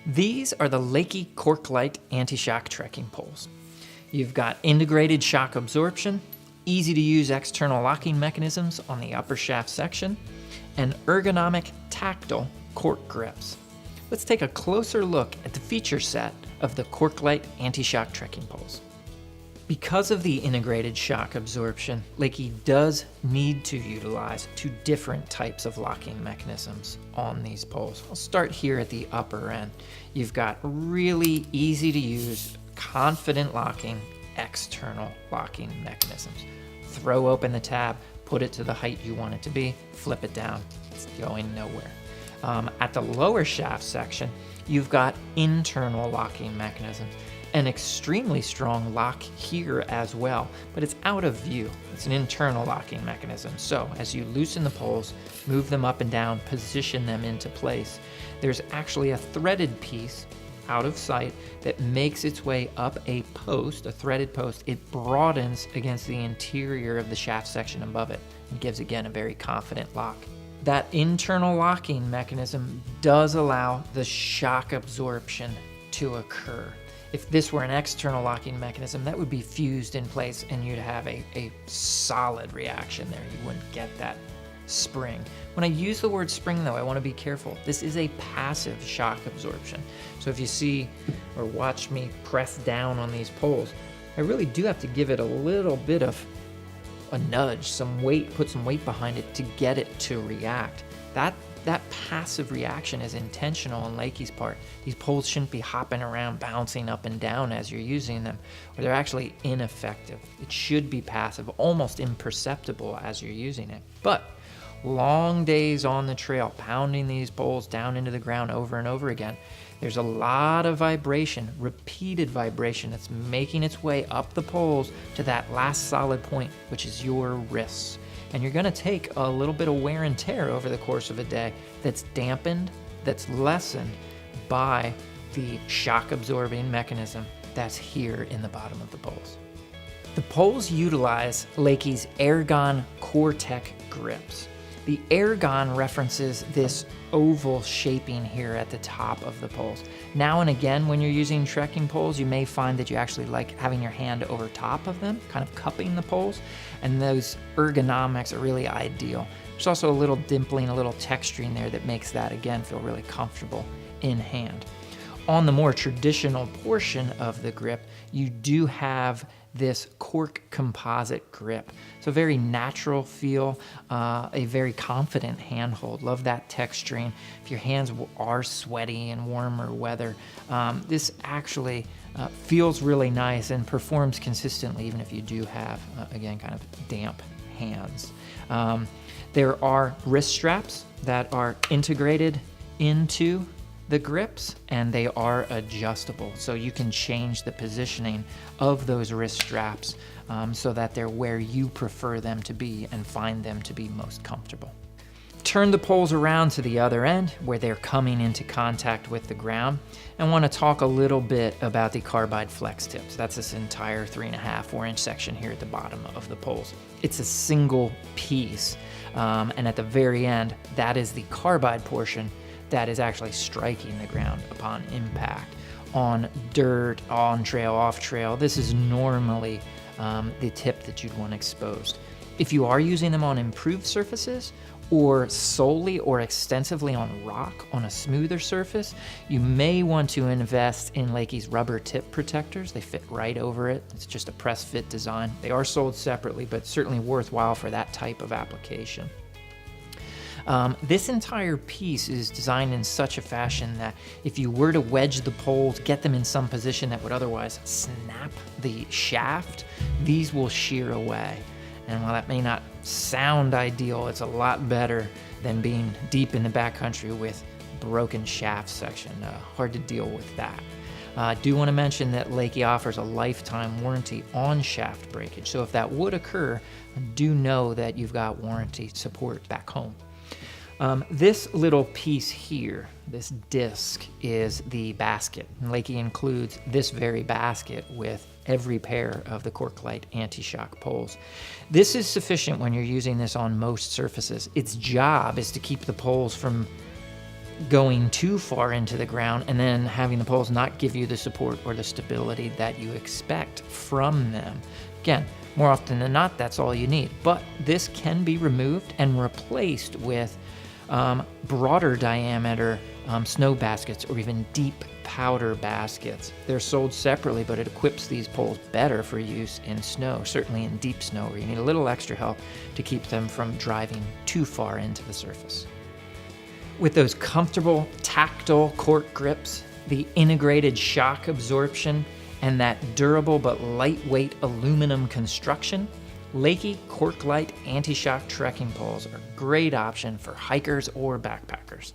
These are the LEKI Corklite Antishock trekking poles. You've got integrated shock absorption, easy to use external locking mechanisms on the upper shaft section, and ergonomic tactile cork grips. Let's take a closer look at the feature set of the Corklite Antishock trekking poles. Because of the integrated shock absorption, LEKI does need to utilize two different types of locking mechanisms on these poles. I'll start here at the upper end. You've got really easy to use, confident locking, external locking mechanisms. Throw open the tab, put it to the height you want it to be, flip it down, it's going nowhere. At the lower shaft section, you've got internal locking mechanisms. An extremely strong lock here as well, but it's out of view. It's an internal locking mechanism. So as you loosen the poles, move them up and down, position them into place, there's actually a threaded piece out of sight that makes its way up a post, a threaded post. It broadens against the interior of the shaft section above it and gives, again, a very confident lock. That internal locking mechanism does allow the shock absorption to occur. If this were an external locking mechanism, that would be fused in place and you'd have a solid reaction there. You wouldn't get that spring. When I use the word spring though, I want to be careful. This is a passive shock absorption. So if you see or watch me press down on these poles, I really do have to give it a little bit of a nudge, some weight, put some weight behind it to get it to react. That passive reaction is intentional on LEKI's part. These poles shouldn't be hopping around, bouncing up and down as you're using them, or they're actually ineffective. It should be passive, almost imperceptible as you're using it. But long days on the trail, pounding these poles down into the ground over and over again, there's a lot of vibration, repeated vibration that's making its way up the poles to that last solid point, which is your wrists. And you're gonna take a little bit of wear and tear over the course of a day that's dampened, that's lessened by the shock absorbing mechanism that's here in the bottom of the poles. The poles utilize LEKI's Ergon Cortec grips. The Ergon references this oval shaping here at the top of the poles. Now and again, when you're using trekking poles, you may find that you actually like having your hand over top of them, kind of cupping the poles, and those ergonomics are really ideal. There's also a little dimpling, a little texturing there that makes that, again, feel really comfortable in hand. On the more traditional portion of the grip, you do have this cork composite grip. So very natural feel, a very confident handhold. Love that texturing. If your hands are sweaty in warmer weather, this actually feels really nice and performs consistently even if you do have, again, kind of damp hands. There are wrist straps that are integrated into the grips, and they are adjustable, so you can change the positioning of those wrist straps so that they're where you prefer them to be and find them to be most comfortable. Turn the poles around to the other end where they're coming into contact with the ground, and want to talk a little bit about the carbide flex tips. That's this entire 3.5-4 inch section here at the bottom of the poles. It's a single piece, and at the very end, that is the carbide portion that is actually striking the ground upon impact. On dirt, on trail, off trail, this is normally the tip that you'd want exposed. If you are using them on improved surfaces or solely or extensively on rock on a smoother surface, you may want to invest in LEKI's rubber tip protectors. They fit right over it. It's just a press fit design. They are sold separately, but certainly worthwhile for that type of application. This entire piece is designed in such a fashion that if you were to wedge the poles, get them in some position that would otherwise snap the shaft, these will shear away. And while that may not sound ideal, it's a lot better than being deep in the backcountry with broken shaft section. Hard to deal with that. I do want to mention that LEKI offers a lifetime warranty on shaft breakage. So if that would occur, do know that you've got warranty support back home. This little piece here, this disc, is the basket. And LEKI includes this very basket with every pair of the Corklite Antishock poles. This is sufficient when you're using this on most surfaces. Its job is to keep the poles from going too far into the ground and then having the poles not give you the support or the stability that you expect from them. Again, more often than not, that's all you need. But this can be removed and replaced with broader diameter snow baskets or even deep powder baskets. They're sold separately, but it equips these poles better for use in snow, certainly in deep snow where you need a little extra help to keep them from driving too far into the surface. With those comfortable tactile cork grips, the integrated shock absorption, and that durable but lightweight aluminum construction, LEKI Corklite Antishock trekking poles are a great option for hikers or backpackers.